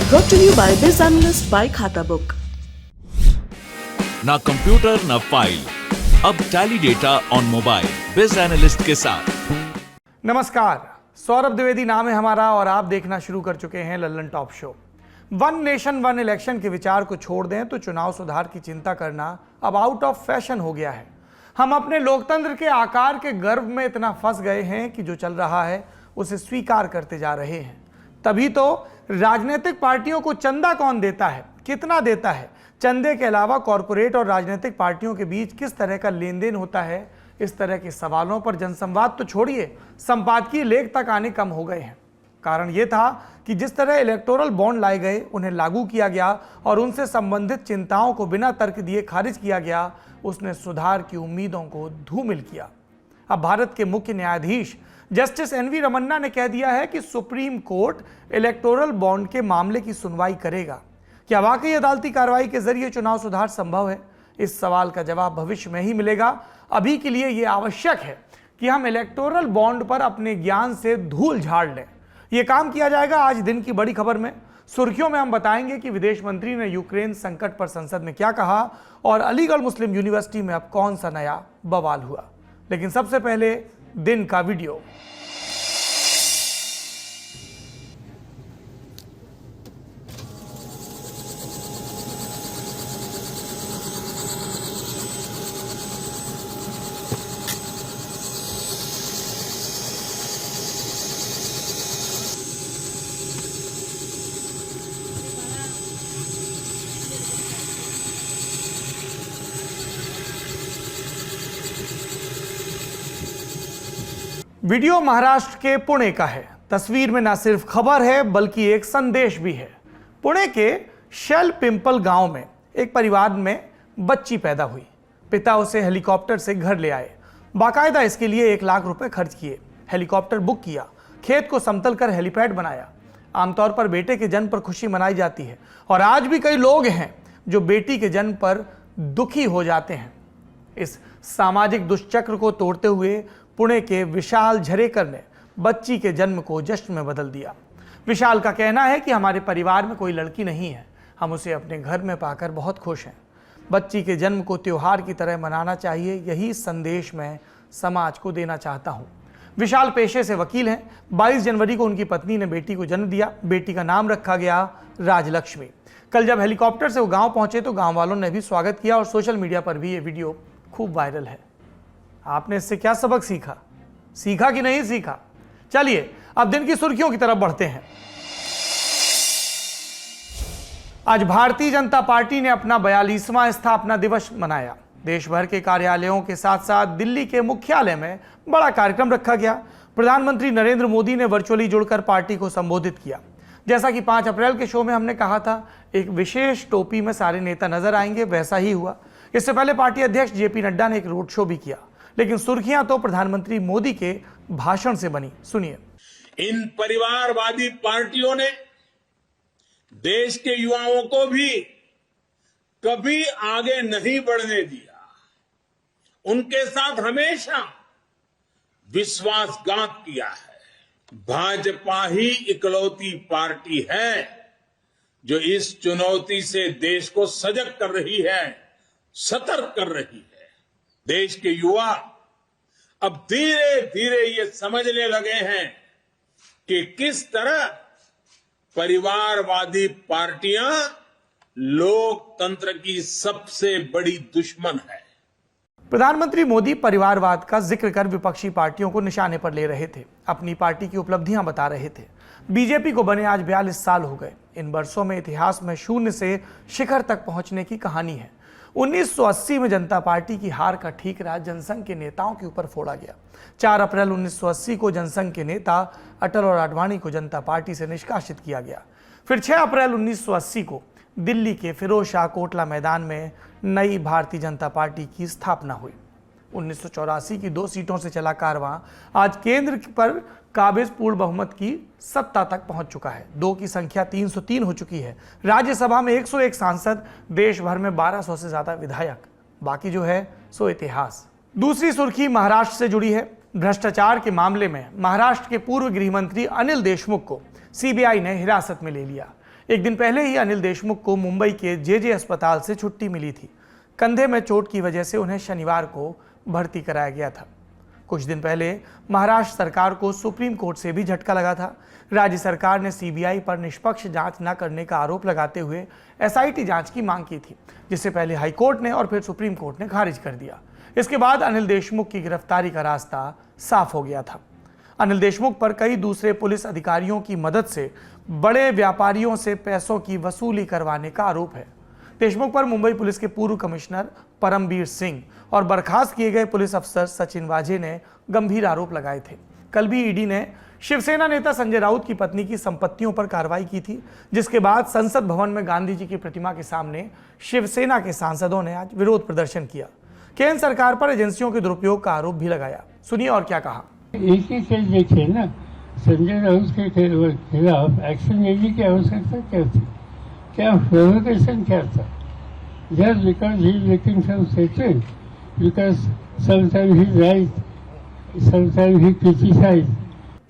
Brought to you by Biz Analyst by खाता book. ना computer ना फाइल, अब टैली डेटा ऑन मोबाइल बिज एनालिस्ट के साथ। नमस्कार, सौरभ द्विवेदी नाम है हमारा और आप देखना शुरू कर चुके हैं Lallan top show. One nation one election के विचार को छोड़ दें तो चुनाव सुधार की चिंता करना अब आउट ऑफ फैशन हो गया है। हम अपने लोकतंत्र के आकार के गर्व में इतना फंस गए हैं कि जो चल रहा है उसे स्वीकार करते जा रहे हैं। तभी तो राजनीतिक पार्टियों को चंदा कौन देता है, कितना देता है, चंदे के अलावा कॉरपोरेट और राजनीतिक पार्टियों के बीच किस तरह का लेन देन होता है, इस तरह के सवालों पर जनसंवाद तो छोड़िए, संपादकीय लेख तक आने कम हो गए हैं। कारण यह था कि जिस तरह इलेक्टोरल बॉन्ड लाए गए, उन्हें लागू किया गया और उनसे संबंधित चिंताओं को बिना तर्क दिए खारिज किया गया, उसने सुधार की उम्मीदों को धूमिल किया। अब भारत के मुख्य न्यायाधीश जस्टिस एनवी रमन्ना ने कह दिया है कि सुप्रीम कोर्ट इलेक्टोरल बॉन्ड के मामले की सुनवाई करेगा। क्या वाकई अदालती कार्रवाई के जरिए चुनाव सुधार संभव है? इस सवाल का जवाब भविष्य में ही मिलेगा। अभी के लिए यह आवश्यक है कि हम इलेक्टोरल बॉन्ड पर अपने ज्ञान से धूल झाड़ लें। यह काम किया जाएगा आज दिन की बड़ी खबर में। सुर्खियों में हम बताएंगे कि विदेश मंत्री ने यूक्रेन संकट पर संसद में क्या कहा और अलीगढ़ मुस्लिम यूनिवर्सिटी में अब कौन सा नया बवाल हुआ। लेकिन सबसे पहले दिन का वीडियो। वीडियो महाराष्ट्र के पुणे का है। तस्वीर में न सिर्फ खबर है बल्कि एक संदेश भी है। पुणे के शेल पिंपल गांव में एक परिवार में बच्ची पैदा हुई। पिता उसे हेलीकॉप्टर से घर ले आए। बाकायदा इसके लिए 1 लाख रुपए खर्च किए। हेलीकॉप्टर बुक किया, खेत को समतल कर हेलीपैड बनाया। आमतौर पर बेटे के जन्म पर खुशी मनाई जाती है और आज भी कई लोग हैं जो बेटी के जन्म पर दुखी हो जाते हैं। इस सामाजिक दुष्चक्र को तोड़ते हुए पुणे के विशाल झरेकर ने बच्ची के जन्म को जश्न में बदल दिया। विशाल का कहना है कि हमारे परिवार में कोई लड़की नहीं है, हम उसे अपने घर में पाकर बहुत खुश हैं। बच्ची के जन्म को त्योहार की तरह मनाना चाहिए, यही संदेश मैं समाज को देना चाहता हूं। विशाल पेशे से वकील हैं। 22 जनवरी को उनकी पत्नी ने बेटी को जन्म दिया। बेटी का नाम रखा गया राजलक्ष्मी। कल जब हेलीकॉप्टर से वो गाँव पहुंचे तो गाँव वालों ने भी स्वागत किया और सोशल मीडिया पर भी ये वीडियो खूब वायरल है। आपने इससे क्या सबक सीखा? सीखा कि नहीं सीखा? चलिए अब दिन की सुर्खियों की तरफ बढ़ते हैं। आज भारतीय जनता पार्टी ने अपना 42वां स्थापना दिवस मनाया। देश भर के कार्यालयों के साथ साथ दिल्ली के मुख्यालय में बड़ा कार्यक्रम रखा गया। प्रधानमंत्री नरेंद्र मोदी ने वर्चुअली जुड़कर पार्टी को संबोधित किया। जैसा कि 5 अप्रैल के शो में हमने कहा था, एक विशेष टोपी में सारे नेता नजर आएंगे, वैसा ही हुआ। इससे पहले पार्टी अध्यक्ष जेपी नड्डा ने एक रोड शो भी किया। लेकिन सुर्खियां तो प्रधानमंत्री मोदी के भाषण से बनी। सुनिए। इन परिवारवादी पार्टियों ने देश के युवाओं को भी कभी आगे नहीं बढ़ने दिया। उनके साथ हमेशा विश्वासघात किया है। भाजपा ही इकलौती पार्टी है जो इस चुनौती से देश को सजग कर रही है, सतर्क कर रही है। देश के युवा अब धीरे धीरे ये समझने लगे हैं कि किस तरह परिवारवादी पार्टियां लोकतंत्र की सबसे बड़ी दुश्मन है। प्रधानमंत्री मोदी परिवारवाद का जिक्र कर विपक्षी पार्टियों को निशाने पर ले रहे थे, अपनी पार्टी की उपलब्धियां बता रहे थे। बीजेपी को बने आज 42 साल हो गए। इन वर्षों में इतिहास में शून्य से शिखर तक पहुंचने की कहानी है। 1980 में जनता पार्टी की हार का ठीकरा जनसंघ के नेताओं के ऊपर फोड़ा गया। 4 अप्रैल 1980 को जनसंघ के नेता अटल और आडवाणी को जनता पार्टी से निष्कासित किया गया। फिर 6 अप्रैल 1980 को दिल्ली के फिरोज शाह कोटला मैदान में नई भारतीय जनता पार्टी की स्थापना हुई। 1984 की 2 सीटों से चला कारवां आज केंद्र पर काबिज पूर्ण बहुमत की सत्ता तक पहुंच चुका है। 2 की संख्या 303 हो चुकी है। राज्यसभा में 101 सांसद, देश भर में 1200 से ज्यादा विधायक। बाकी जो है सो इतिहास। दूसरी सुर्खी महाराष्ट्र से जुड़ी है। भ्रष्टाचार के मामले में महाराष्ट्र के पूर्व गृह मंत्री अनिल देशमुख को सीबीआई ने हिरासत में ले लिया। एक दिन पहले ही अनिल देशमुख को मुंबई के जेजे अस्पताल से छुट्टी मिली थी। कंधे में चोट की वजह से उन्हें शनिवार को भर्ती कराया गया था। कुछ दिन पहले महाराष्ट्र सरकार को सुप्रीम कोर्ट से भी झटका लगा था। राज्य सरकार ने सीबीआई पर निष्पक्ष जांच न करने का आरोप लगाते हुए एसआईटी जांच की मांग की थी, जिसे पहले हाईकोर्ट ने और फिर सुप्रीम कोर्ट ने खारिज कर दिया। इसके बाद अनिल देशमुख की गिरफ्तारी का रास्ता साफ हो गया था। अनिल देशमुख पर कई दूसरे पुलिस अधिकारियों की मदद से बड़े व्यापारियों से पैसों की वसूली करवाने का आरोप है। देशमुख पर मुंबई पुलिस के पूर्व कमिश्नर परमबीर सिंह और बर्खास्त किए गए पुलिस अफसर सचिन वाजे ने गंभीर आरोप लगाए थे। कल भी ईडी ने शिवसेना नेता संजय राउत की पत्नी की संपत्तियों पर कार्रवाई की थी, जिसके बाद संसद भवन में गांधी जी की प्रतिमा के सामने शिवसेना के सांसदों ने आज विरोध प्रदर्शन किया। केंद्र सरकार पर एजेंसियों के दुरुपयोग का आरोप भी लगाया। सुनिए और क्या कहा। एक ही केस देखिए ना, संजय राउत के खिलाफ एक्शन लेने की आवश्यकता क्या थी? क्या प्रोवोकेशन क्या था? Just because he is looking some settle, because sometime he right, sometime he criticise.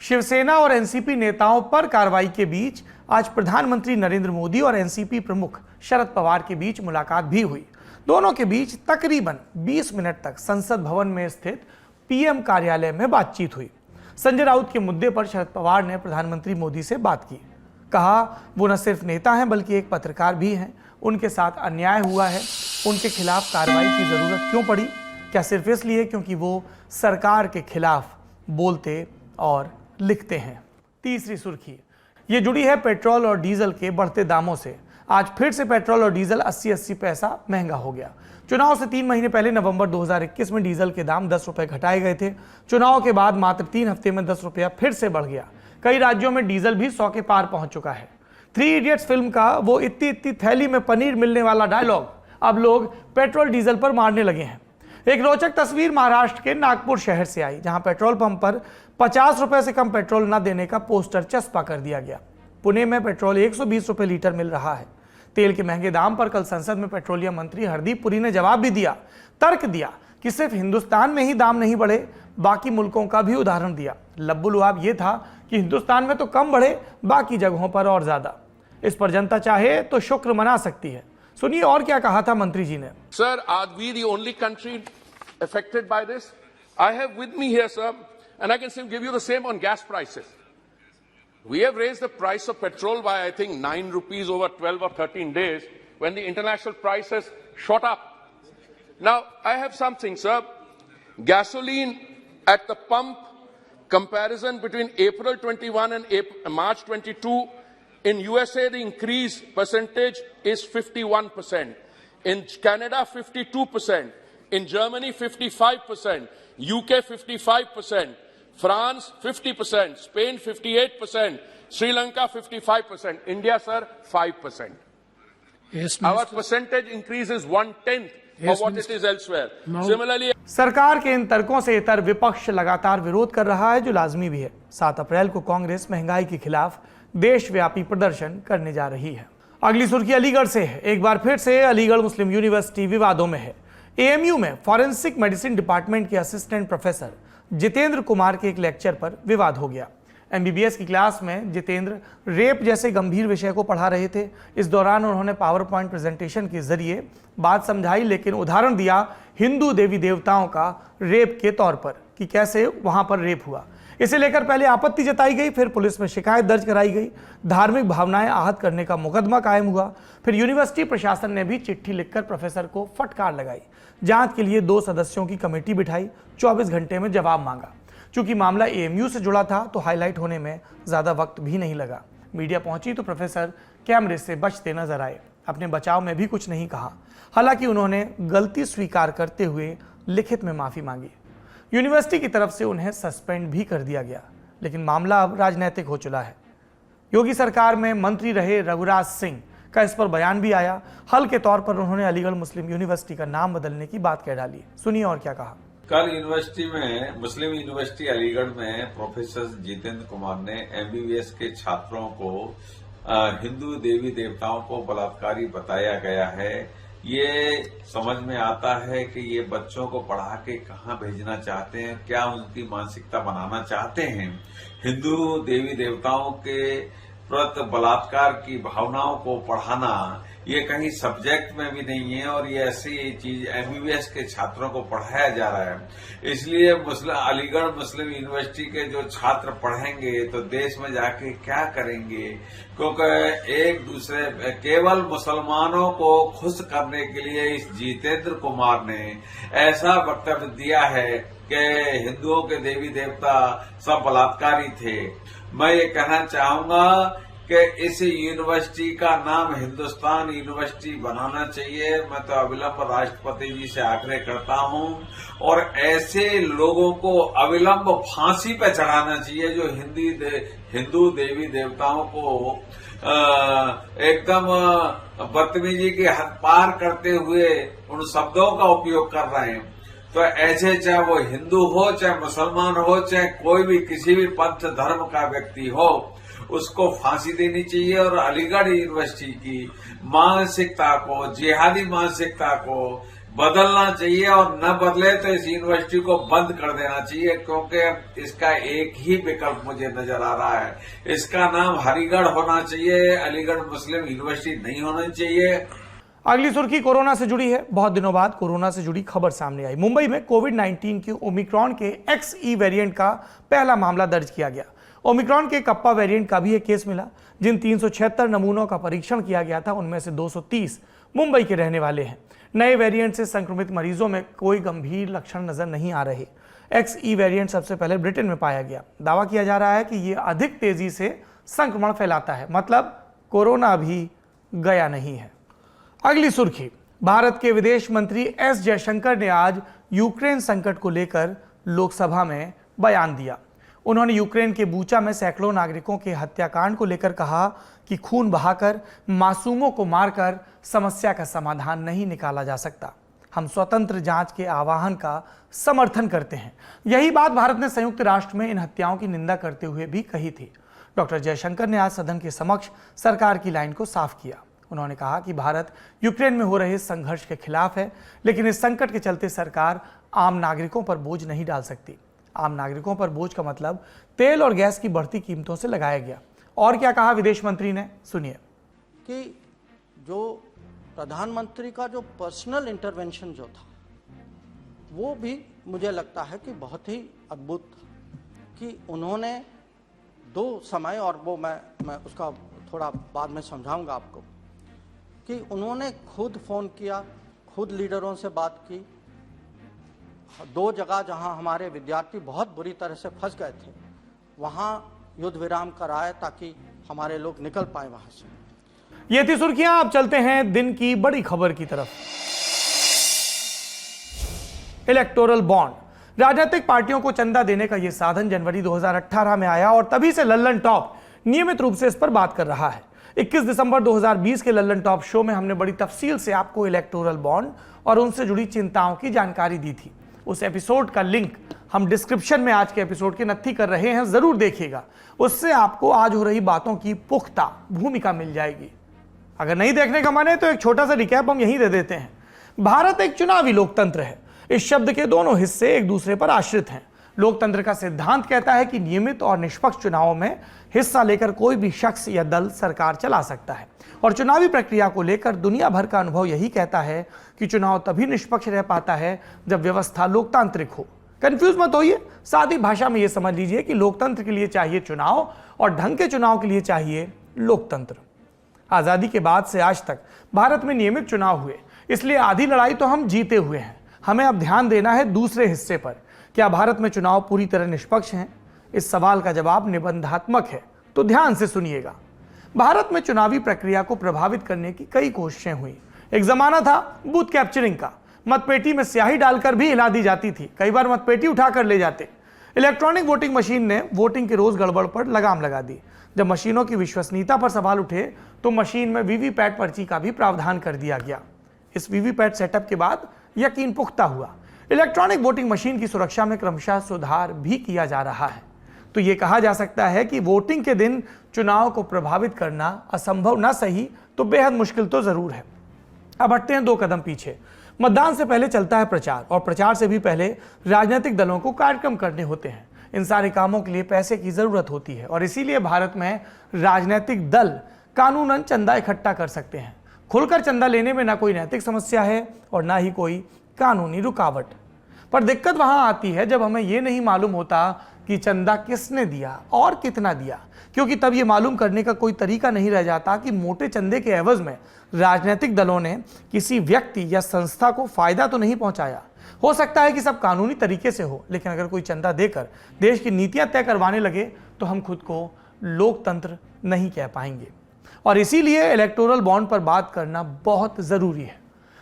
Shiv Sena और एनसीपी नेताओं पर कार्रवाई के बीच आज प्रधानमंत्री नरेंद्र मोदी और एनसीपी प्रमुख शरद पवार के बीच मुलाकात भी हुई। दोनों के बीच तकरीबन 20 मिनट तक संसद भवन में स्थित पीएम कार्यालय में बातचीत हुई। संजय राउत के मुद्दे पर शरद पवार ने प्रधानमंत्री मोदी से बात की। कहा वो न सिर्फ नेता हैं बल्कि एक पत्रकार भी हैं। उनके साथ अन्याय हुआ है, उनके खिलाफ कार्रवाई की जरूरत क्यों पड़ी? क्या सिर्फ इसलिए क्योंकि वो सरकार के खिलाफ बोलते और लिखते हैं? तीसरी सुर्खी ये जुड़ी है पेट्रोल और डीजल के बढ़ते दामों से। आज फिर से पेट्रोल और डीजल 80-80 पैसा महंगा हो गया। चुनाव से 3 महीने पहले नवंबर 2021 में डीजल के दाम 10 रुपए घटाए गए थे। चुनाव के बाद मात्र 3 हफ्ते में 10 रुपया फिर से बढ़ गया। कई राज्यों में डीजल भी 100 के पार पहुंच चुका है। 3 इडियट्स फिल्म का वो इतनी इतनी थैली में पनीर मिलने वाला डायलॉग अब लोग पेट्रोल डीजल पर मारने लगे हैं। एक रोचक तस्वीर महाराष्ट्र के नागपुर शहर से आई, जहां पेट्रोल पंप पर 50 रुपए से कम पेट्रोल न देने का पोस्टर चस्पा कर दिया गया। पुणे में पेट्रोल 120 रुपए लीटर मिल रहा है। तेल के महंगे दाम पर कल संसद में पेट्रोलियम मंत्री हरदीप पुरी ने जवाब भी दिया। तर्क दिया कि सिर्फ हिंदुस्तान में ही दाम नहीं बढ़े, बाकी मुल्कों का भी उदाहरण दिया। लब्बू लुआब ये था कि हिंदुस्तान में तो कम बढ़े, बाकी जगहों पर और ज्यादा। इस पर जनता चाहे तो शुक्र मना सकती है। सुनिए और क्या कहा था मंत्री जी ने। Sir, are we the only country affected by this? I have with me here, sir, and I can give you the same on gas prices. We have raised the price of petrol by, I think, 9 rupees over 12 or 13 days when the international prices shot up. Now, I have something, sir. Gasoline at the pump, comparison between April 21 and March 22, in USA, the increase percentage is 51%. In Canada, 52%. In Germany, 55%, UK, 55%, France, 50%, Spain, 58%, Sri Lanka, 55%, India, sir, 5%. Yes, Our percentage increase is 1/10 of what it is elsewhere. Similarly, सरकार के इन तर्कों से इतर विपक्ष लगातार विरोध कर रहा है, जो लाजमी भी है। 7 अप्रैल को कांग्रेस महंगाई के खिलाफ देशव्यापी प्रदर्शन करने जा रही है। अगली सुर्खी अलीगढ़ से है। एक बार फिर से अलीगढ़ मुस्लिम यूनिवर्सिटी विवादों में है। एएमयू में फॉरेंसिक मेडिसिन डिपार्टमेंट के असिस्टेंट प्रोफेसर जितेंद्र कुमार के एक लेक्चर पर विवाद हो गया। एमबीबीएस की क्लास में जितेंद्र रेप जैसे गंभीर विषय को पढ़ा रहे थे। इस दौरान उन्होंने पावर पॉइंट प्रेजेंटेशन के जरिए बात समझाई, लेकिन उदाहरण दिया हिंदू देवी देवताओं का रेप के तौर पर कि कैसे वहां पर रेप हुआ। इसे लेकर पहले आपत्ति जताई गई, फिर पुलिस में शिकायत दर्ज कराई गई। धार्मिक भावनाएं आहत करने का मुकदमा कायम हुआ। फिर यूनिवर्सिटी प्रशासन ने भी चिट्ठी लिखकर प्रोफेसर को फटकार लगाई। जांच के लिए 2 सदस्यों की कमेटी बिठाई, 24 घंटे में जवाब मांगा। चूंकि मामला एएमयू से जुड़ा था तो हाईलाइट होने में ज्यादा वक्त भी नहीं लगा। मीडिया पहुंची तो प्रोफेसर कैमरे से बचते नजर आए। अपने बचाव में भी कुछ नहीं कहा। हालांकि उन्होंने गलती स्वीकार करते हुए लिखित में माफी मांगी। यूनिवर्सिटी की तरफ से उन्हें सस्पेंड भी कर दिया गया, लेकिन मामला अब राजनीतिक हो चला है। योगी सरकार में मंत्री रहे रघुराज सिंह का इस पर बयान भी आया। हल के तौर पर उन्होंने अलीगढ़ मुस्लिम यूनिवर्सिटी का नाम बदलने की बात कह डाली। सुनिए और क्या कहा। कल यूनिवर्सिटी में, मुस्लिम यूनिवर्सिटी अलीगढ़ में प्रोफेसर जितेंद्र कुमार ने एमबीबीएस के छात्रों को हिंदू देवी देवताओं को बलात्कारी बताया गया है। ये समझ में आता है कि ये बच्चों को पढ़ा के कहाँ भेजना चाहते हैं, क्या उनकी मानसिकता बनाना चाहते हैं। हिंदू देवी देवताओं के प्रति बलात्कार की भावनाओं को पढ़ाना ये कहीं सब्जेक्ट में भी नहीं है और ये ऐसी चीज एमबीबीएस के छात्रों को पढ़ाया जा रहा है। इसलिए अलीगढ़ मुस्लिम यूनिवर्सिटी के जो छात्र पढ़ेंगे तो देश में जाके क्या करेंगे, क्योंकि एक दूसरे केवल मुसलमानों को खुश करने के लिए इस जितेंद्र कुमार ने ऐसा वक्तव्य दिया है कि हिंदुओं के देवी देवता सब बलात्कारी थे। मैं ये कहना चाहूंगा कि इस यूनिवर्सिटी का नाम हिंदुस्तान यूनिवर्सिटी बनाना चाहिए। मैं तो अविलंब राष्ट्रपति जी से आग्रह करता हूं और ऐसे लोगों को अविलंब फांसी पे चढ़ाना चाहिए जो हिंदू देवी देवताओं को एकदम बदतमीजी की हद पार करते हुए उन शब्दों का उपयोग कर रहे हैं। तो ऐसे चाहे वो हिंदू हो, चाहे मुसलमान हो, चाहे कोई भी किसी भी पंथ धर्म का व्यक्ति हो, उसको फांसी देनी चाहिए और अलीगढ़ यूनिवर्सिटी की मानसिकता को, जिहादी मानसिकता को बदलना चाहिए और न बदले तो इस यूनिवर्सिटी को बंद कर देना चाहिए, क्योंकि इसका एक ही विकल्प मुझे नजर आ रहा है। इसका नाम हरिगढ़ होना चाहिए, अलीगढ़ मुस्लिम यूनिवर्सिटी नहीं होना चाहिए। अगली सुर्खी कोरोना से जुड़ी है। बहुत दिनों बाद कोरोना से जुड़ी खबर सामने आई। मुंबई में कोविड-19 की ओमिक्रॉन के XE वेरिएंट का पहला मामला दर्ज किया गया। ओमिक्रॉन के कप्पा वेरिएंट का भी एक केस मिला। जिन 376 नमूनों का परीक्षण किया गया था उनमें से 230 मुंबई के रहने वाले हैं। नए वेरिएंट से संक्रमित मरीजों में कोई गंभीर लक्षण नजर नहीं आ रहे। XE वेरिएंट सबसे पहले ब्रिटेन में पाया गया। दावा किया जा रहा है कि यह अधिक तेजी से संक्रमण फैलाता है, मतलब कोरोना भी गया नहीं है। अगली सुर्खी, भारत के विदेश मंत्री एस जयशंकर ने आज यूक्रेन संकट को लेकर लोकसभा में बयान दिया। उन्होंने यूक्रेन के बूचा में सैकड़ों नागरिकों के हत्याकांड को लेकर कहा कि खून बहाकर, मासूमों को मारकर समस्या का समाधान नहीं निकाला जा सकता। हम स्वतंत्र जांच के आह्वान का समर्थन करते हैं। यही बात भारत ने संयुक्त राष्ट्र में इन हत्याओं की निंदा करते हुए भी कही थी। डॉक्टर जयशंकर ने आज सदन के समक्ष सरकार की लाइन को साफ किया। उन्होंने कहा कि भारत यूक्रेन में हो रहे संघर्ष के खिलाफ है, लेकिन इस संकट के चलते सरकार आम नागरिकों पर बोझ नहीं डाल सकती। आम नागरिकों पर बोझ का मतलब तेल और गैस की बढ़ती कीमतों से लगाया गया। और क्या कहा विदेश मंत्री ने, सुनिए। कि जो प्रधानमंत्री का जो पर्सनल इंटरवेंशन जो था वो भी मुझे लगता है कि बहुत ही अद्भुत था कि उन्होंने दो समय, और वो मैं उसका थोड़ा बाद में समझाऊंगा आपको, कि उन्होंने खुद फ़ोन किया, खुद लीडरों से बात की। दो जगह जहां हमारे विद्यार्थी बहुत बुरी तरह से फंस गए थे वहां युद्ध विराम कराए ताकि हमारे लोग निकल पाए वहां से। ये थी सुर्खियां। अब चलते हैं दिन की बड़ी खबर की तरफ। इलेक्टोरल बॉन्ड, राजनीतिक पार्टियों को चंदा देने का यह साधन जनवरी 2018 में आया और तभी से लल्लन टॉप नियमित रूप से इस पर बात कर रहा है। 21 दिसंबर 2020 के लल्लन टॉप शो में हमने बड़ी तफसील से आपको इलेक्टोरल बॉन्ड और उनसे जुड़ी चिंताओं की जानकारी दी थी। उस एपिसोड का लिंक हम डिस्क्रिप्शन में आज के एपिसोड के नत्थी कर रहे हैं, जरूर देखिएगा। उससे आपको आज हो रही बातों की पुख्ता भूमिका मिल जाएगी। अगर नहीं देखने का मन है तो एक छोटा सा रिकैप हम यहीं दे देते हैं। भारत एक चुनावी लोकतंत्र है। इस शब्द के दोनों हिस्से एक दूसरे पर आश्रित हैं। लोकतंत्र का सिद्धांत कहता है कि नियमित और निष्पक्ष चुनावों में हिस्सा लेकर कोई भी शख्स या दल सरकार चला सकता है, और चुनावी प्रक्रिया को लेकर दुनिया भर का अनुभव यही कहता है कि चुनाव तभी निष्पक्ष रह पाता है जब व्यवस्था लोकतांत्रिक हो। कंफ्यूज मत होइए, सादी भाषा में यह समझ लीजिए कि लोकतंत्र के लिए चाहिए चुनाव और ढंग के चुनाव के लिए चाहिए लोकतंत्र। आजादी के बाद से आज तक भारत में नियमित चुनाव हुए, इसलिए आधी लड़ाई तो हम जीते हुए हैं। हमें अब ध्यान देना है दूसरे हिस्से पर। क्या भारत में चुनाव पूरी तरह निष्पक्ष हैं? इस सवाल का जवाब निबंधात्मक है, तो ध्यान से सुनिएगा। भारत में चुनावी प्रक्रिया को प्रभावित करने की कई कोशिशें हुई। एक जमाना था बूथ कैप्चरिंग का। मतपेटी में स्याही डालकर भी हिला दी जाती थी, कई बार मतपेटी उठाकर ले जाते। इलेक्ट्रॉनिक वोटिंग मशीन ने वोटिंग के रोज गड़बड़ पर लगाम लगा दी। जब मशीनों की विश्वसनीयता पर सवाल उठे तो मशीन में वीवीपैट पर्ची का भी प्रावधान कर दिया गया। इस वीवीपैट सेटअप के बाद यकीन पुख्ता हुआ। इलेक्ट्रॉनिक वोटिंग मशीन की सुरक्षा में क्रमशः सुधार भी किया जा रहा है। तो यह कहा जा सकता है कि वोटिंग के दिन चुनाव को प्रभावित करना असंभव ना सही तो बेहद मुश्किल तो जरूर है। अब हटते हैं 2 कदम पीछे। मतदान से पहले चलता है प्रचार, और प्रचार से भी पहले राजनीतिक दलों को कार्यक्रम करने होते हैं। इन सारे कामों के लिए पैसे की जरूरत होती है और इसीलिए भारत में राजनीतिक दल कानूनन चंदा इकट्ठा कर सकते हैं। खुलकर चंदा लेने में ना कोई नैतिक समस्या है और ना ही कोई कानूनी रुकावट। पर दिक्कत वहां आती है जब हमें यह नहीं मालूम होता कि चंदा किसने दिया और कितना दिया, क्योंकि तब यह मालूम करने का कोई तरीका नहीं रह जाता कि मोटे चंदे के एवज में राजनीतिक दलों ने किसी व्यक्ति या संस्था को फायदा तो नहीं पहुंचाया। हो सकता है कि सब कानूनी तरीके से हो, लेकिन अगर कोई चंदा देकर देश की नीतियां तय करवाने लगे तो हम खुद को लोकतंत्र नहीं कह पाएंगे। और इसीलिए इलेक्टोरल बॉन्ड पर बात करना बहुत जरूरी है।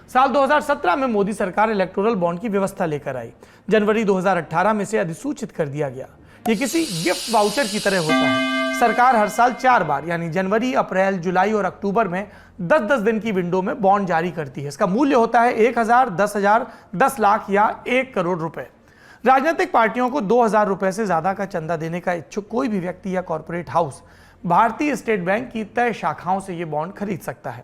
साल 2017 में मोदी सरकार इलेक्टोरल बॉन्ड की व्यवस्था लेकर आई। जनवरी 2018 में से अधिसूचित कर दिया गया। ये किसी गिफ्ट वाउचर की तरह होता है। सरकार हर साल 4 बार यानी जनवरी, अप्रैल, जुलाई और अक्टूबर में 10-10 दिन की विंडो में बॉन्ड जारी करती है। इसका मूल्य होता है 1,000, 10,000, 10 लाख या 1 करोड़ रुपए। राजनीतिक पार्टियों को 2,000 रुपए से ज्यादा का चंदा देने का इच्छुक कोई भी व्यक्ति या कॉर्पोरेट हाउस भारतीय स्टेट बैंक की तय शाखाओं से ये बॉन्ड खरीद सकता है।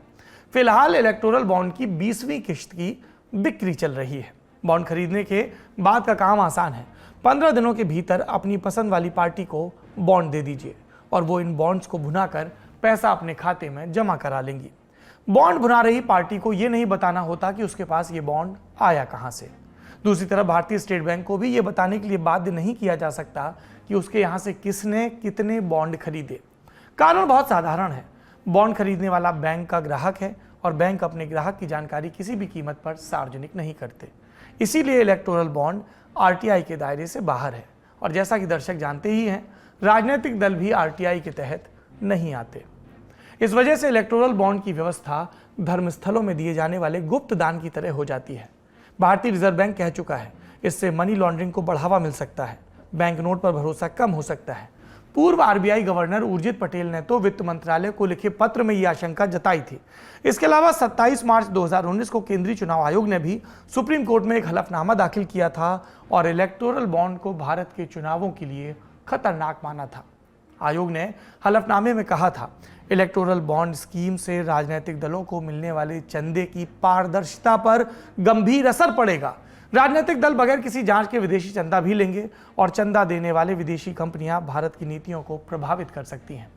फिलहाल इलेक्टोरल बॉन्ड की 20वीं किश्त की बिक्री चल रही है। बॉन्ड खरीदने के बाद का काम आसान है। 15 दिनों के भीतर अपनी पसंद वाली पार्टी को बॉन्ड दे दीजिए और वो इन बॉन्ड्स को भुनाकर पैसा अपने खाते में जमा करा लेंगी। बॉन्ड भुना रही पार्टी को ये नहीं बताना होता कि उसके पास ये बॉन्ड आया कहां से। दूसरी तरफ भारतीय स्टेट बैंक को भी ये बताने के लिए बाध्य नहीं किया जा सकता कि उसके यहां से किसने कितने बॉन्ड खरीदे। कानून बहुत साधारण है। बॉन्ड खरीदने वाला बैंक का ग्राहक है और बैंक अपने ग्राहक की जानकारी किसी भी कीमत पर सार्वजनिक नहीं करते। इसीलिए इलेक्टोरल बॉन्ड आरटीआई के दायरे से बाहर है और जैसा कि दर्शक जानते ही हैं, राजनीतिक दल भी आरटीआई के तहत नहीं आते। इस वजह से इलेक्टोरल बॉन्ड की व्यवस्था धर्मस्थलों में दिए जाने वाले गुप्त दान की तरह हो जाती है। भारतीय रिजर्व बैंक कह चुका है, इससे मनी लॉन्ड्रिंग को बढ़ावा मिल सकता है, बैंक नोट पर भरोसा कम हो सकता है। पूर्व आरबीआई गवर्नर उर्जित पटेल ने तो वित्त मंत्रालय को लिखे पत्र में यह आशंका जताई थी। इसके अलावा 27 मार्च 2019 को केंद्रीय चुनाव आयोग ने भी सुप्रीम कोर्ट में एक हलफनामा दाखिल किया था और इलेक्टोरल बॉन्ड को भारत के चुनावों के लिए खतरनाक माना था। आयोग ने हलफनामे में कहा था, इलेक्टोरल बॉन्ड स्कीम से राजनीतिक दलों को मिलने वाले चंदे की पारदर्शिता पर गंभीर असर पड़ेगा। राजनीतिक दल बगैर किसी जांच के विदेशी चंदा भी लेंगे और चंदा देने वाले विदेशी कंपनियां भारत की नीतियों को प्रभावित कर सकती हैं।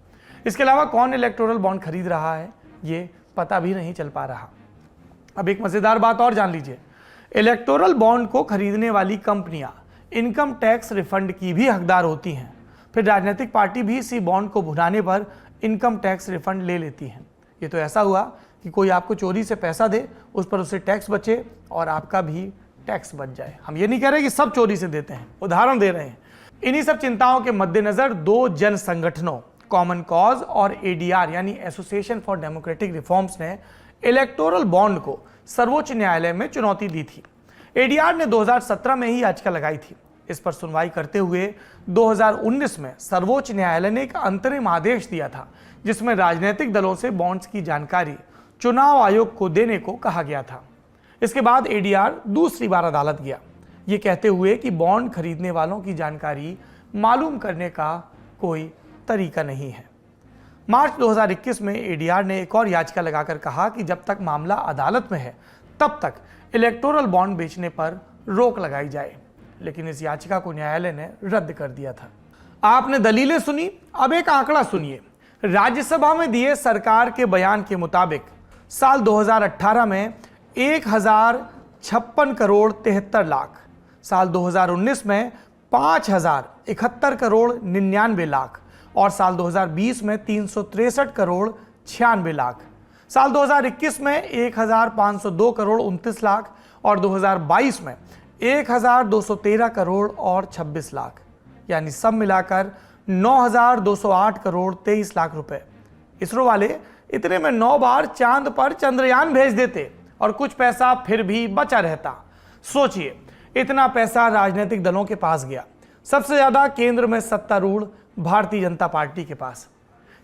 इसके अलावा कौन इलेक्टोरल बॉन्ड खरीद रहा है, ये पता भी नहीं चल पा रहा। अब एक मजेदार बात और जान लीजिए, इलेक्टोरल बॉन्ड को खरीदने वाली कंपनियां इनकम टैक्स रिफंड की भी हकदार होती हैं। फिर राजनीतिक पार्टी भी इसी बॉन्ड को भुनाने पर इनकम टैक्स रिफंड ले लेती हैं। ये तो ऐसा हुआ कि कोई आपको चोरी से पैसा दे, उस पर उससे टैक्स बचे और आपका भी टैक्स बच जाए। हम ये नहीं कह रहे कि सब चोरी से देते हैं, उदाहरण दे रहे हैं। इन्हीं सब चिंताओं के मद्देनजर 2 जन संगठनों कॉमन कॉज और एडीआर यानी एसोसिएशन फॉर डेमोक्रेटिक रिफॉर्म्स ने इलेक्टोरल बॉन्ड को सर्वोच्च न्यायालय में चुनौती दी थी। एडीआर ने 2017 में ही याचिका लगाई थी। इस पर सुनवाई करते हुए 2019 में सर्वोच्च न्यायालय ने एक अंतरिम आदेश दिया था, जिसमें राजनीतिक दलों से बॉन्ड्स की जानकारी चुनाव आयोग को देने को कहा गया था। इसके बाद एडीआर दूसरी बार अदालत गया, ये कहते हुए कि बॉन्ड खरीदने वालों की जानकारी मालूम करने का कोई तरीका नहीं है। मार्च 2021 में एडीआर ने एक और याचिका लगाकर कहा कि जब तक मामला अदालत में है तब तक इलेक्टोरल बॉन्ड बेचने पर रोक लगाई जाए, लेकिन इस याचिका को न्यायालय ने रद्द कर दिया था। आपने दलीलें सुनी, अब एक आंकड़ा सुनिए। राज्यसभा में दिए सरकार के बयान के मुताबिक साल 2018 में 1,056 करोड़ 73 लाख, साल 2019 में 5,071 करोड़ 99 लाख और साल 2020 में 363 करोड़ 96 लाख, साल 2021 में 1,502 करोड़ 29 लाख और 2022 में 1,213 करोड़ और 26 लाख, यानी सब मिलाकर 9,208 करोड़ 23 लाख रुपए। इसरो वाले इतने में 9 बार चांद पर चंद्रयान भेज देते और कुछ पैसा फिर भी बचा रहता। सोचिए, इतना पैसा राजनीतिक दलों के पास गया, सबसे ज्यादा केंद्र में सत्तारूढ़ भारतीय जनता पार्टी के पास।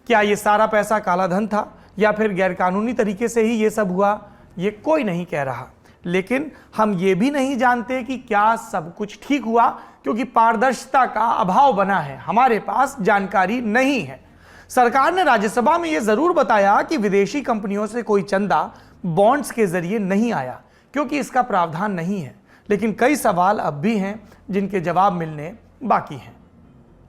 क्या ये सारा पैसा काला धन था या फिर गैरकानूनी तरीके से ही ये सब हुआ, ये कोई नहीं कह रहा। लेकिन हम ये भी नहीं जानते कि क्या सब कुछ ठीक हुआ, क्योंकि पारदर्शिता का अभाव बना है, हमारे पास जानकारी नहीं है। सरकार ने राज्यसभा में यह जरूर बताया कि विदेशी कंपनियों से कोई चंदा बॉन्ड्स के जरिए नहीं आया, क्योंकि इसका प्रावधान नहीं है। लेकिन कई सवाल अब भी हैं जिनके जवाब मिलने बाकी हैं।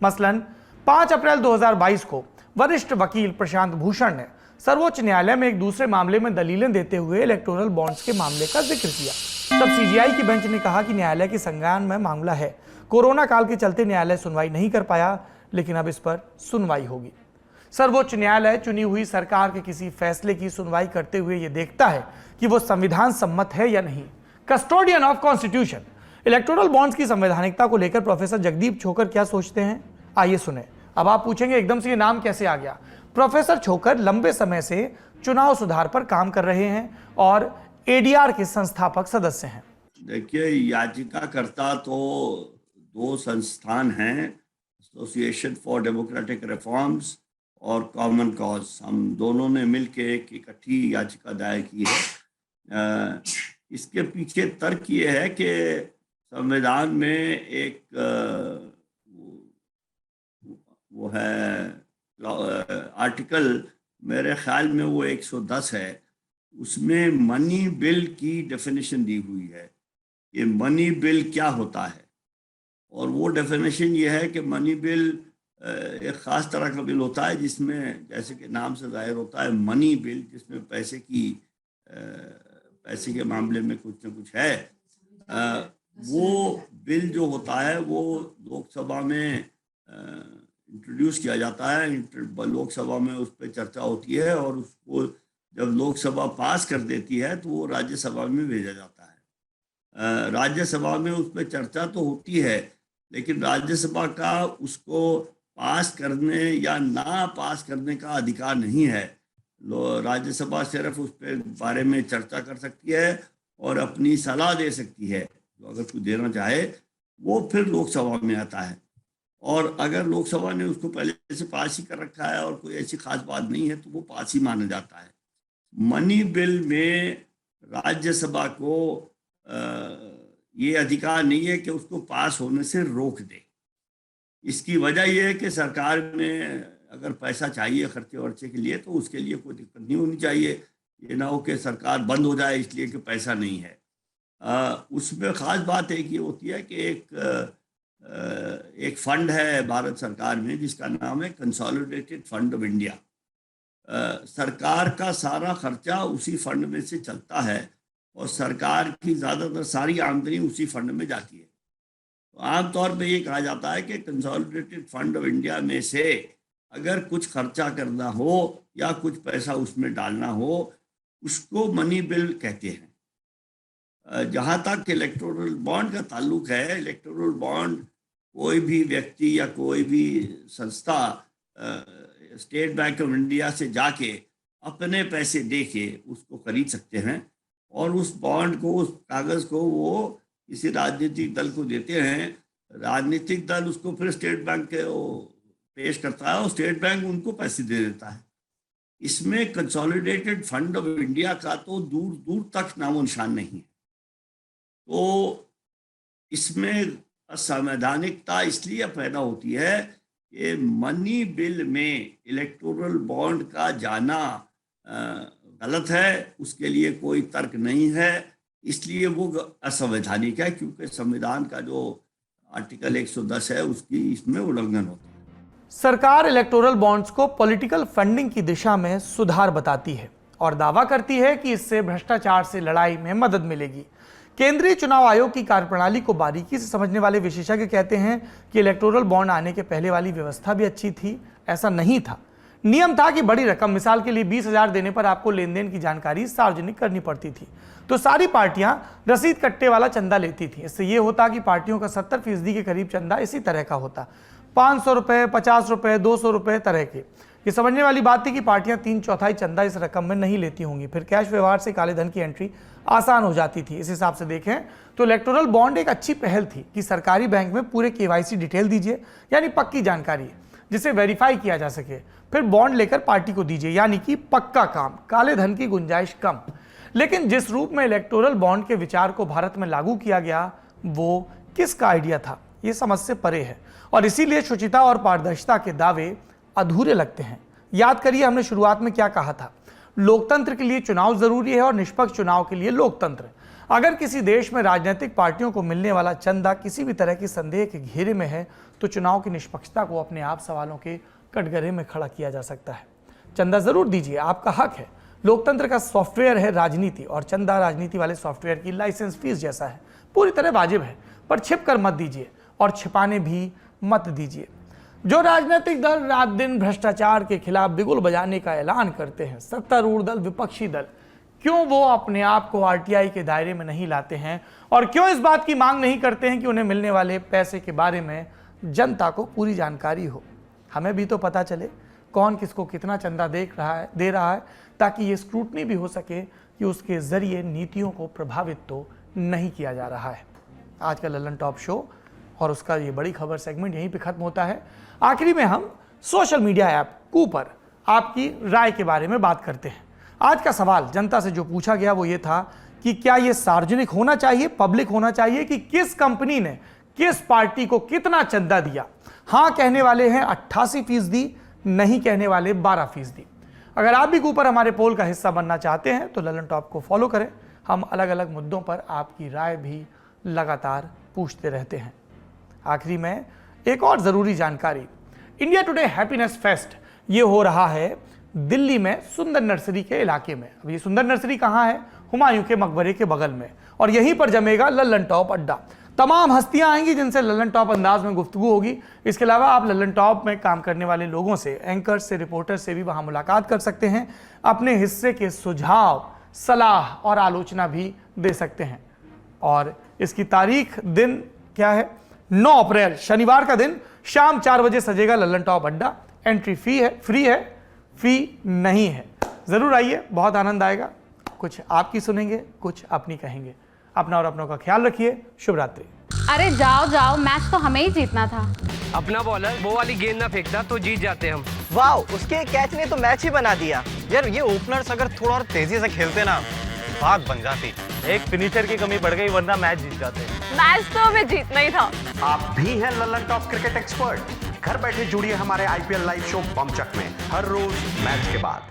मसलन 5 अप्रैल 2022 को वरिष्ठ वकील प्रशांत भूषण ने सर्वोच्च न्यायालय में एक दूसरे मामले में दलीलें देते हुए इलेक्टोरल बॉन्ड्स के मामले का जिक्र किया। तब सीजीआई की बेंच ने कहा कि न्यायालय के संज्ञान में मामला है, कोरोना काल के चलते न्यायालय सुनवाई नहीं कर पाया, लेकिन अब इस पर सुनवाई होगी। सर्वोच्च न्यायालय चुनी हुई सरकार के किसी फैसले की सुनवाई करते हुए यह देखता है कि वो संविधान सम्मत है या नहीं। Custodian of constitution electoral bonds की संवैधानिकता को लेकर प्रोफेसर जगदीप छोकर क्या सोचते हैं, आइए सुने। अब आप पूछेंगे एकदम से ये नाम कैसे आ गया। प्रोफेसर छोकर लंबे समय से चुनाव सुधार पर काम कर रहे हैं और एडीआर के संस्थापक सदस्य हैं। देखिए, याचिकाकर्ता तो दो संस्थान हैं, एसोसिएशन फॉर डेमोक्रेटिक रिफॉर्म्स और कॉमन कॉज। हम दोनों ने मिलकर एक इकट्ठी याचिका दायर की है। इसके पीछे तर्क ये है कि संविधान में एक वो है आर्टिकल, मेरे ख्याल में वो 110 है, उसमें मनी बिल की डेफिनेशन दी हुई है। ये मनी बिल क्या होता है, और वो डेफिनेशन ये है कि मनी बिल एक ख़ास तरह का बिल होता है जिसमें, जैसे कि नाम से जाहिर होता है, मनी बिल, जिसमें पैसे के मामले में कुछ न कुछ है। वो बिल जो होता है वो लोकसभा में इंट्रोड्यूस किया जाता है, लोकसभा में उस पर चर्चा होती है और उसको जब लोकसभा पास कर देती है तो वो राज्यसभा में भेजा जाता है। राज्यसभा में उस पर चर्चा तो होती है, लेकिन राज्यसभा का उसको पास करने या ना पास करने का अधिकार नहीं है। राज्यसभा सिर्फ उस पर बारे में चर्चा कर सकती है और अपनी सलाह दे सकती है, तो अगर कुछ देना चाहे वो फिर लोकसभा में आता है। और अगर लोकसभा ने उसको पहले से पास ही कर रखा है और कोई ऐसी खास बात नहीं है तो वो पास ही माना जाता है। मनी बिल में राज्यसभा को ये अधिकार नहीं है कि उसको पास होने से रोक दे। इसकी वजह यह है कि सरकार में अगर पैसा चाहिए खर्चे वर्चे के लिए तो उसके लिए कोई दिक्कत नहीं होनी चाहिए। ये ना हो कि सरकार बंद हो जाए इसलिए कि पैसा नहीं है। उसमें ख़ास बात एक ये होती है कि एक फंड है भारत सरकार में जिसका नाम है कंसोलिडेटेड फंड ऑफ इंडिया। सरकार का सारा खर्चा उसी फंड में से चलता है और सरकार की ज़्यादातर सारी आमदनी उसी फंड में जाती है। तो आमतौर पे ये कहा जाता है कि कंसोलिडेटेड फंड ऑफ इंडिया में से अगर कुछ खर्चा करना हो या कुछ पैसा उसमें डालना हो, उसको मनी बिल कहते हैं। जहाँ तक इलेक्टोरल बॉन्ड का ताल्लुक है, इलेक्टोरल बॉन्ड कोई भी व्यक्ति या कोई भी संस्था स्टेट बैंक ऑफ इंडिया से जाके अपने पैसे दे के उसको खरीद सकते हैं और उस बॉन्ड को, उस कागज़ को वो किसी राजनीतिक दल को देते हैं। राजनीतिक दल उसको फिर स्टेट बैंक के पेश करता है और स्टेट बैंक उनको पैसे दे देता है। इसमें कंसोलिडेटेड फंड ऑफ इंडिया का तो दूर दूर तक नामो निशान नहीं है। तो इसमें असंवैधानिकता इसलिए पैदा होती है कि मनी बिल में इलेक्टोरल बॉन्ड का जाना गलत है, उसके लिए कोई तर्क नहीं है, इसलिए वो असंवैधानिक है, क्योंकि संविधान का जो आर्टिकल 110 है उसकी इसमें उल्लंघन होता है। सरकार इलेक्टोरल बॉन्ड्स को पॉलिटिकल फंडिंग की दिशा में सुधार बताती है और दावा करती है कि इससे भ्रष्टाचार से लड़ाई में मदद मिलेगी। केंद्रीय चुनाव आयोग की कार्यप्रणाली को बारीकी से समझने वाले विशेषज्ञ कहते हैं कि इलेक्टोरल बॉन्ड आने के पहले वाली व्यवस्था भी अच्छी थी। ऐसा नहीं था। नियम था कि बड़ी रकम, मिसाल के लिए 20,000 देने पर आपको लेन देन की जानकारी सार्वजनिक करनी पड़ती थी, तो सारी पार्टियां रसीद कट्टे वाला चंदा लेती थी। इससे यह होता कि पार्टियों का 70% के करीब चंदा इसी तरह का होता, 500 रुपए, 50 रुपए, 200 रुपए तरह के। ये समझने वाली बात थी कि पार्टियां 3/4 चंदा इस रकम में नहीं लेती होंगी, फिर कैश व्यवहार से काले धन की एंट्री आसान हो जाती थी। इस हिसाब से देखें तो इलेक्टोरल बॉन्ड एक अच्छी पहल थी कि सरकारी बैंक में पूरे KYC डिटेल दीजिए, यानी पक्की जानकारी जिसे वेरीफाई किया जा सके, फिर बॉन्ड लेकर पार्टी को दीजिए, यानी कि पक्का काम, काले धन की गुंजाइश कम। लेकिन जिस रूप में इलेक्टोरल बॉन्ड के विचार को भारत में लागू किया गया वो किसका आइडिया था, ये समझ से परे है और इसीलिए शुचिता और पारदर्शिता के दावे अधूरे लगते हैं। याद करिए हमने शुरुआत में क्या कहा था, लोकतंत्र के लिए चुनाव जरूरी है और निष्पक्ष चुनाव के लिए लोकतंत्र। अगर किसी देश में राजनीतिक पार्टियों को मिलने वाला चंदा किसी भी तरह की संदेह के घेरे में है तो चुनाव की निष्पक्षता को अपने आप सवालों के कटघरे में खड़ा किया जा सकता है। चंदा जरूर दीजिए, आपका हक है। लोकतंत्र का सॉफ्टवेयर है राजनीति, और चंदा राजनीति वाले सॉफ्टवेयर की लाइसेंस फीस जैसा है, पूरी तरह वाजिब है। पर छिप कर मत दीजिए और छिपाने भी मत दीजिए। जो राजनीतिक दल रात दिन भ्रष्टाचार के खिलाफ बिगुल बजाने का ऐलान करते हैं, सत्तारूढ़ दल, विपक्षी दल, क्यों वो अपने आप को आरटीआई के दायरे में नहीं लाते हैं और क्यों इस बात की मांग नहीं करते हैं कि उन्हें मिलने वाले पैसे के बारे में जनता को पूरी जानकारी हो। हमें भी तो पता चले कौन किसको कितना चंदा दे रहा है, ताकि ये स्क्रूटनी भी हो सके कि उसके जरिए नीतियों को प्रभावित तो नहीं किया जा रहा है। आज का लल्लन टॉप शो और उसका ये बड़ी खबर सेगमेंट यहीं पे खत्म होता है। आखिरी में हम सोशल मीडिया ऐप कूपर आपकी राय के बारे में बात करते हैं। आज का सवाल जनता से जो पूछा गया वो ये था कि क्या ये सार्वजनिक होना चाहिए, पब्लिक होना चाहिए, कि किस कंपनी ने किस पार्टी को कितना चंदा दिया। हाँ कहने वाले हैं 88%, नहीं कहने वाले 12%। अगर आप भी कूपर हमारे पोल का हिस्सा बनना चाहते हैं तो लल्लन टॉप को फॉलो करें। हम अलग अलग मुद्दों पर आपकी राय भी लगातार पूछते रहते हैं। आखिरी में एक और ज़रूरी जानकारी, इंडिया टुडे हैप्पीनेस फेस्ट ये हो रहा है दिल्ली में सुंदर नर्सरी के इलाके में। अब ये सुंदर नर्सरी कहाँ है? हुमायूं के मकबरे के बगल में, और यहीं पर जमेगा लल्लन टॉप अड्डा। तमाम हस्तियां आएंगी जिनसे लल्लन टॉप अंदाज में गुफ्तगू होगी। इसके अलावा आप लल्लन टॉप में काम करने वाले लोगों से, एंकर से, रिपोर्टर से भी वहां मुलाकात कर सकते हैं। अपने हिस्से के सुझाव, सलाह और आलोचना भी दे सकते हैं। और इसकी तारीख, दिन क्या है? 9 अप्रैल शनिवार का दिन शाम 4 बजे सजेगा लल्लन टॉप अड्डा। एंट्री फ्री है, फी नहीं है। जरूर आइए, बहुत आनंद आएगा। कुछ आपकी सुनेंगे, कुछ अपनी कहेंगे। अपना और अपनों का ख्याल रखिए। शुभ रात्रि। अरे जाओ जाओ, मैच तो हमें ही जीतना था। अपना बॉलर वो वाली गेंद ना फेंकता तो जीत जाते हम। वाह, उसके कैच ने तो मैच ही बना दिया। यार ये ओपनर्स अगर थोड़ा और तेजी से खेलते ना, बात बन जाती। एक फिनिशर की कमी पड़ गई, वरना मैच जीत जाते। मैच तो हमें जीतना ही था। आप भी हैं लल्लन टॉप क्रिकेट एक्सपर्ट? घर बैठे जुड़िए हमारे आईपीएल लाइव शो बमचक में हर रोज मैच के बाद।